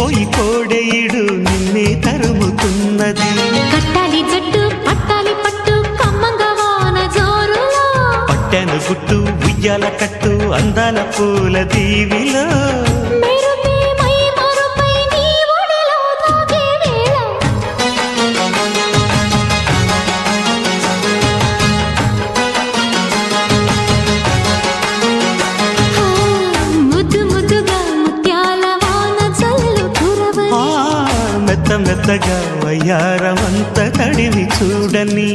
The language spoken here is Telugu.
మురిసిపోయి కోడేయుడు నిన్నే తరుముతున్నది. కట్టాలి జట్టు పట్టాలి పట్టు కమ్మంగా వాన జోరులో, పట్టెను గుట్టు ఉయ్యాల కట్టు అందాల పూల దీవిలో, మెరుపే మై మరుపై నీ ఒడిలో తాగే వేళ, ముద్దు ముద్దుగా ముత్యాల వాన జల్లు కురవని, మెత్త మెత్తగా వయ్యారమంత తడివి చూడని.